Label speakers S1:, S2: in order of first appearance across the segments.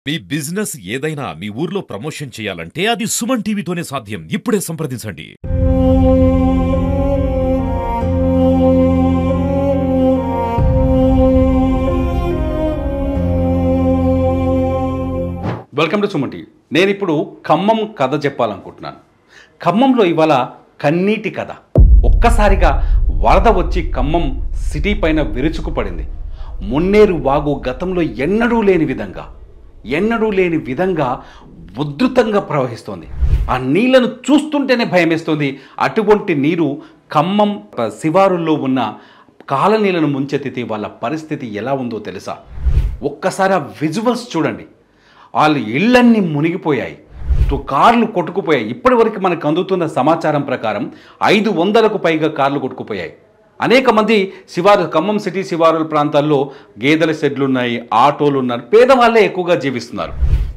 S1: మీ business ఏదైనా మీ ఊర్లో promotion చేయాలంటే అది సుమన్ టీవీతోనే సాధ్యం. ఇప్పుడే సంప్రదించండి.
S2: Welcome to Suman TV. నేను ఇప్పుడు ఖమ్మం కథ చెప్పాలనుకుంటున్నాను. ఖమ్మంలో ఇవాళ కన్నీటి కథ. ఒక్కసారిగా వరద వచ్చి ఖమ్మం సిటీ పైన విరుచుకుపడింది. మున్నేరు వాగు గతంలో ఎన్నడూ లేని విధంగా ఉధృతంగా ప్రవహిస్తోంది. ఆ నీళ్లను చూస్తుంటేనే భయమేస్తుంది. అటువంటి నీరు ఖమ్మం శివారుల్లో ఉన్న కాలనీలను ముంచెత్తితే వాళ్ళ పరిస్థితి ఎలా ఉందో తెలుసా? ఒక్కసారి ఆ విజువల్స్ చూడండి. వాళ్ళ ఇళ్ళన్నీ మునిగిపోయాయి, కార్లు కొట్టుకుపోయాయి. ఇప్పటి వరకు మనకు అందుతున్న సమాచారం ప్రకారం 500కు పైగా కార్లు కొట్టుకుపోయాయి. అనేక మంది ఖమ్మం సిటీ శివారుల ప్రాంతాల్లో గేదెల షెడ్లు ఉన్నాయి, ఆటోలు ఉన్నారు. పేదవాళ్ళే ఎక్కువగా జీవిస్తున్నారు.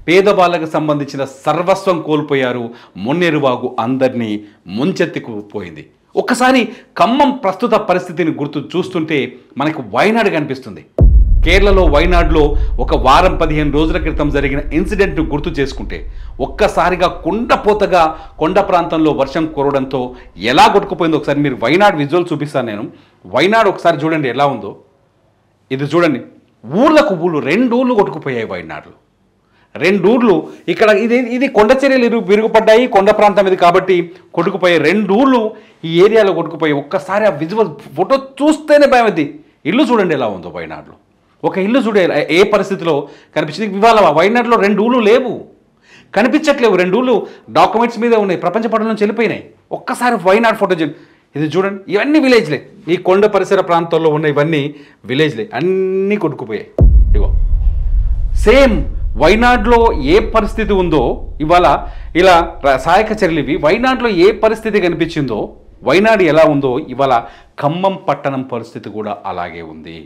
S2: పేదవాళ్ళకు సంబంధించిన సర్వస్వం కోల్పోయారు. మున్నేరువాగు అందరినీ ముంచెత్తుకుపోయింది. ఒక్కసారి ఖమ్మం ప్రస్తుత పరిస్థితిని చూస్తుంటే మనకు వైనాడు కనిపిస్తుంది. కేరళలో వైనాడులో ఒక వారం 15 రోజుల క్రితం జరిగిన ఇన్సిడెంట్ను గుర్తు చేసుకుంటే ఒక్కసారిగా కుండపోతగా కొండ ప్రాంతంలో వర్షం కురవడంతో ఎలా కొట్టుకుపోయిందో ఒకసారి మీరు వైనాడు విజువల్ చూపిస్తాను నేను. వైనాడు ఒకసారి చూడండి ఎలా ఉందో. ఇది చూడండి, ఊళ్ళకు ఊళ్ళు 2 ఊళ్ళు కొట్టుకుపోయాయి. వైనాడులో 2 ఊళ్ళు. ఇక్కడ ఇది కొండ చర్యలు విరుగుపడ్డాయి, కొండ ప్రాంతం ఇది కాబట్టి కొట్టుకుపోయాయి. 2 ఊళ్ళు ఈ ఏరియాలో కొట్టుకుపోయాయి. ఒక్కసారి ఆ విజువల్ ఫోటో చూస్తేనే భయమది. ఇల్లు చూడండి ఎలా ఉందో వైనాడులో. ఒక ఇల్లు చూడే ఏ పరిస్థితిలో కనిపించింది. ఇవాళ వైనాడులో 2 ఊళ్ళు లేవు, కనిపించట్లేవు. 2 ఊళ్ళు డాక్యుమెంట్స్ మీద ఉన్నాయి, ప్రపంచ పటం నుంచి వెళ్ళిపోయినాయి. ఒక్కసారి వైనాడు ఫోటో ఇది చూడండి. ఇవన్నీ విలేజ్లే. ఈ కొండ పరిసర ప్రాంతాల్లో ఉన్న ఇవన్నీ విలేజ్లే, అన్నీ కొట్టుకుపోయాయి. ఇగో సేమ్ వైనాడులో ఏ పరిస్థితి ఉందో ఇవాళ ఇలా సహాయక చర్యలు ఇవి. వైనాడులో ఏ పరిస్థితి కనిపించిందో, వైనాడు ఎలా ఉందో ఇవాళ ఖమ్మం పట్టణం పరిస్థితి కూడా అలాగే ఉంది.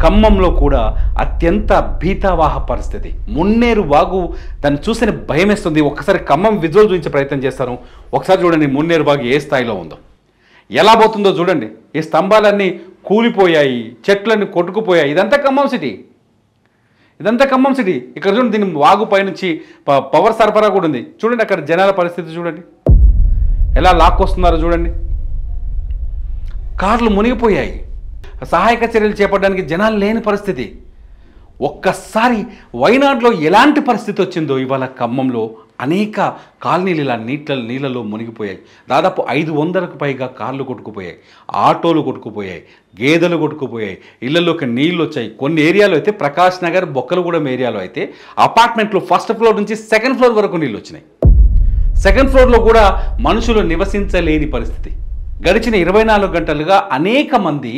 S2: ఖమ్మంలో కూడా అత్యంత భీతావాహ పరిస్థితి. మున్నేరు వాగు దాన్ని చూసిన భయం వేస్తుంది. ఒక్కసారి ఖమ్మం విజువల్ చూపించే ప్రయత్నం చేస్తాను. ఒకసారి చూడండి మున్నేరు వాగు ఏ స్థాయిలో ఉందో, ఎలా పోతుందో చూడండి. ఈ స్తంభాలన్నీ కూలిపోయాయి, చెట్లన్నీ కొట్టుకుపోయాయి. ఇదంతా ఖమ్మం సిటీ. ఇక్కడ చూడండి, దీని వాగు పైనుంచి పవర్ సరఫరా కూడా ఉంది. చూడండి అక్కడ జనాల పరిస్థితి చూడండి, ఎలా లాక్కొస్తున్నారో చూడండి. కార్లు మునిగిపోయాయి. సహాయక చర్యలు చేపట్టడానికి జనాలు లేని పరిస్థితి. ఒక్కసారి వైనాడులో ఎలాంటి పరిస్థితి వచ్చిందో ఇవాళ ఖమ్మంలో అనేక కాలనీలు ఇలా నీళ్ళలో మునిగిపోయాయి. దాదాపు 500కు పైగా కార్లు కొట్టుకుపోయాయి, ఆటోలు కొట్టుకుపోయాయి, గేదెలు కొట్టుకుపోయాయి, ఇళ్లలోకి నీళ్ళు వచ్చాయి. కొన్ని ఏరియాలో అయితే ప్రకాష్ నగర్, బొక్కలగూడెం ఏరియాలో అయితే అపార్ట్మెంట్లో 1st ఫ్లోర్ నుంచి 2nd ఫ్లోర్ వరకు నీళ్ళు వచ్చినాయి. 2nd ఫ్లోర్లో కూడా మనుషులు నివసించలేని పరిస్థితి. గడిచిన 24 గంటలుగా అనేక మంది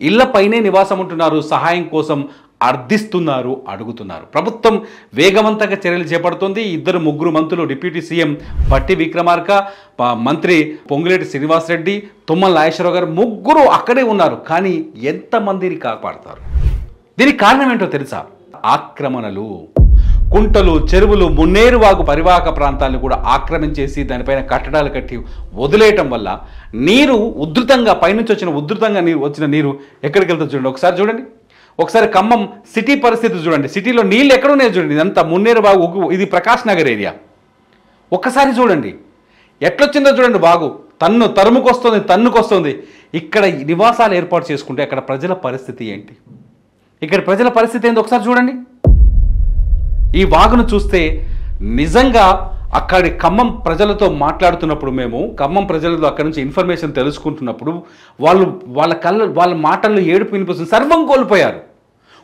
S2: ఇళ్లపైనే నివాసం ఉంటున్నారు, సహాయం కోసం అర్థిస్తున్నారు, అడుగుతున్నారు. ప్రభుత్వం వేగవంతంగా చర్యలు చేపడుతుంది. 2-3 మంత్రులు, డిప్యూటీ సీఎం భట్టి విక్రమార్క, మంత్రి పొంగులేటి శ్రీనివాసరెడ్డి, తుమ్మల నాగేశ్వరరావు గారు ముగ్గురు అక్కడే ఉన్నారు. కానీ ఎంతమందిని కాపాడతారు? దీనికి కారణం ఏంటో తెలుసా? ఆక్రమణలు. కుంటలు, చెరువులు, మున్నేరువాగు పరివాహక ప్రాంతాలను కూడా ఆక్రమించేసి దానిపైన కట్టడాలు కట్టి వదిలేయటం వల్ల నీరు ఉధృతంగా పైనుంచి వచ్చిన నీరు ఎక్కడికి వెళ్తుంది చూడండి. ఒకసారి చూడండి. ఒకసారి ఖమ్మం సిటీ పరిస్థితి చూడండి. సిటీలో నీళ్ళు ఎక్కడున్నాయో చూడండి. ఇదంతా మున్నేరువాగు, ఇది ప్రకాష్ నగర్ ఏరియా. ఒక్కసారి చూడండి ఎట్లొచ్చిందో చూడండి. వాగు తన్నుకొస్తుంది. ఇక్కడ నివాసాలు ఏర్పాటు చేసుకుంటే అక్కడ ప్రజల పరిస్థితి ఏంటి? ఏందో ఒకసారి చూడండి. ఈ వాగును చూస్తే నిజంగా అక్కడి ఖమ్మం ప్రజలతో మాట్లాడుతున్నప్పుడు, మేము ఖమ్మం ప్రజలతో అక్కడి నుంచి ఇన్ఫర్మేషన్ తెలుసుకుంటున్నప్పుడు వాళ్ళ మాటల్లో ఏడుపు వినిపిస్తుంది. సర్వం కోల్పోయారు.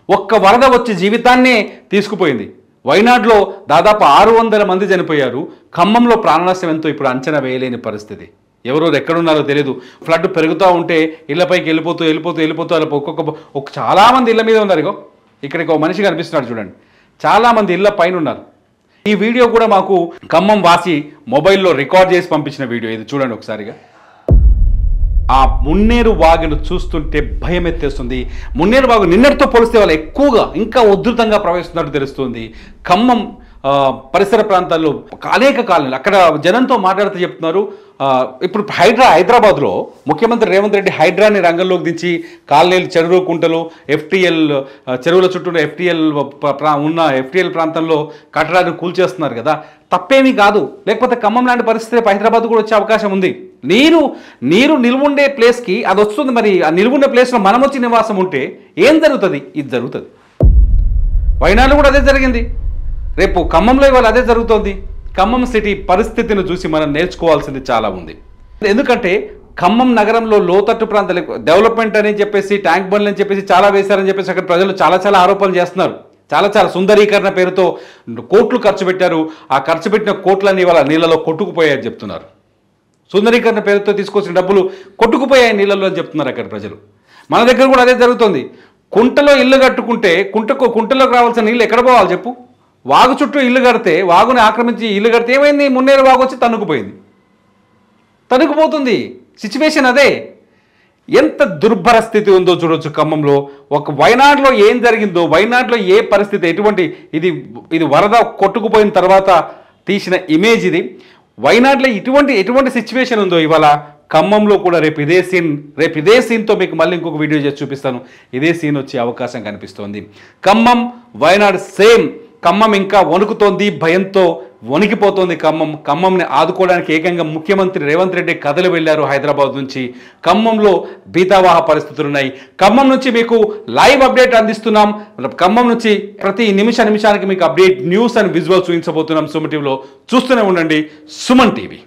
S2: ఒక్క వరద వచ్చి జీవితాన్నే తీసుకుపోయింది. వైనాడులో దాదాపు 600 మంది చనిపోయారు. ఖమ్మంలో ప్రాణనష్టం ఎంతో ఇప్పుడు అంచనా వేయలేని పరిస్థితి. ఎవరెవరు ఎక్కడున్నారో తెలియదు. ఫ్లడ్ పెరుగుతూ ఉంటే ఇళ్లపైకి వెళ్ళిపోతూ చాలామంది ఇళ్ల మీద ఉన్నారు. ఇక్కడికి ఒక మనిషి కనిపిస్తున్నాడు చూడండి. చాలామంది ఇళ్ల పైన ఉన్నారు. ఈ వీడియో కూడా మాకు ఖమ్మం వాసి మొబైల్లో రికార్డ్ చేసి పంపించిన వీడియో. ఇది చూడండి ఒకసారిగా. ఆ మున్నేరు వాగును చూస్తుంటే భయం ఎత్తేస్తుంది. మున్నేరు వాగు నిన్నటితో పోలిస్తే వాళ్ళు ఎక్కువగా ఇంకా ఉధృతంగా ప్రవహిస్తున్నట్టు తెలుస్తుంది. ఖమ్మం పరిసర ప్రాంతాల్లో అనేక కాలనీలు, అక్కడ జనంతో మాట్లాడుతూ చెప్తున్నారు, ఇప్పుడు హైదరాబాద్లో ముఖ్యమంత్రి రేవంత్ రెడ్డి హైడ్రాని రంగంలోకి దించి కాలనీలు చెరువు కుంటలు ఎఫ్టీఎల్ చెరువుల చుట్టూ ఎఫ్టీఎల్ ప్రాంతంలో కట్టడాన్ని కూల్చేస్తున్నారు కదా, తప్పేమీ కాదు. లేకపోతే ఖమ్మం లాంటి పరిస్థితి హైదరాబాద్ కూడా వచ్చే అవకాశం ఉంది. నీరు నిల్వుండే ప్లేస్కి అది వస్తుంది. మరి ఆ నిల్వుండే ప్లేస్లో మనం వచ్చి నివాసం ఉంటే ఏం జరుగుతుంది? ఇది జరుగుతుంది. వైనాడులో కూడా అదే జరిగింది. రేపు ఖమ్మంలో ఇవాళ అదే జరుగుతోంది. ఖమ్మం సిటీ పరిస్థితిని చూసి మనం నేర్చుకోవాల్సింది చాలా ఉంది. ఎందుకంటే ఖమ్మం నగరంలో లోతట్టు ప్రాంతాలు డెవలప్మెంట్ అని చెప్పేసి ట్యాంక్ బండ్లు అని చెప్పేసి చాలా వేశారని చెప్పేసి అక్కడ ప్రజలు చాలా ఆరోపణలు చేస్తున్నారు. చాలా సుందరీకరణ పేరుతో కోట్లు ఖర్చు పెట్టారు. ఆ ఖర్చు పెట్టిన కోట్లన్నీ ఇవాళ నీళ్ళలో కొట్టుకుపోయాయని చెప్తున్నారు. సుందరీకరణ పేరుతో తీసుకొచ్చిన డబ్బులు కొట్టుకుపోయాయి నీళ్ళలో అని చెప్తున్నారు అక్కడ ప్రజలు. మన దగ్గర కూడా అదే జరుగుతుంది. కుంటలో ఇల్లు కట్టుకుంటే కుంటలోకి రావాల్సిన నీళ్ళు ఎక్కడ పోవాలి చెప్పు? వాగు చుట్టూ ఇల్లు కడితే, వాగుని ఆక్రమించి ఇల్లు కడితే ఏమైంది? మున్నేరు వాగు వచ్చి తనుకుపోతుంది. సిచ్యువేషన్ అదే. ఎంత దుర్భర స్థితి ఉందో చూడొచ్చు ఖమ్మంలో. ఒక వైనాడులో ఏం జరిగిందో, వైనాడులో ఏ పరిస్థితి, ఇది వరద కొట్టుకుపోయిన తర్వాత తీసిన ఇమేజ్ ఇది. వైనాడులో ఎటువంటి సిచ్యువేషన్ ఉందో ఇవాళ ఖమ్మంలో కూడా రేపు ఇదే సీన్తో మీకు మళ్ళీ ఇంకొక వీడియో చేసి చూపిస్తాను. ఇదే సీన్ వచ్చే అవకాశం కనిపిస్తోంది. ఖమ్మం వైనాడు సేమ్. ఖమ్మం ఇంకా వణుకుతోంది, భయంతో వణికిపోతోంది. ఖమ్మంని ఆదుకోవడానికి ఏకంగా ముఖ్యమంత్రి రేవంత్ రెడ్డి కథలు వెళ్ళారు హైదరాబాద్ నుంచి. ఖమ్మంలో భీతావాహ పరిస్థితులు ఉన్నాయి. ఖమ్మం నుంచి మీకు లైవ్ అప్డేట్ అందిస్తున్నాం. ఖమ్మం నుంచి ప్రతి నిమిషానికి మీకు అప్డేట్ న్యూస్ అండ్ విజువల్స్ చూపించబోతున్నాం సుమన్ టీవీలో. చూస్తూనే ఉండండి సుమన్ టీవీ.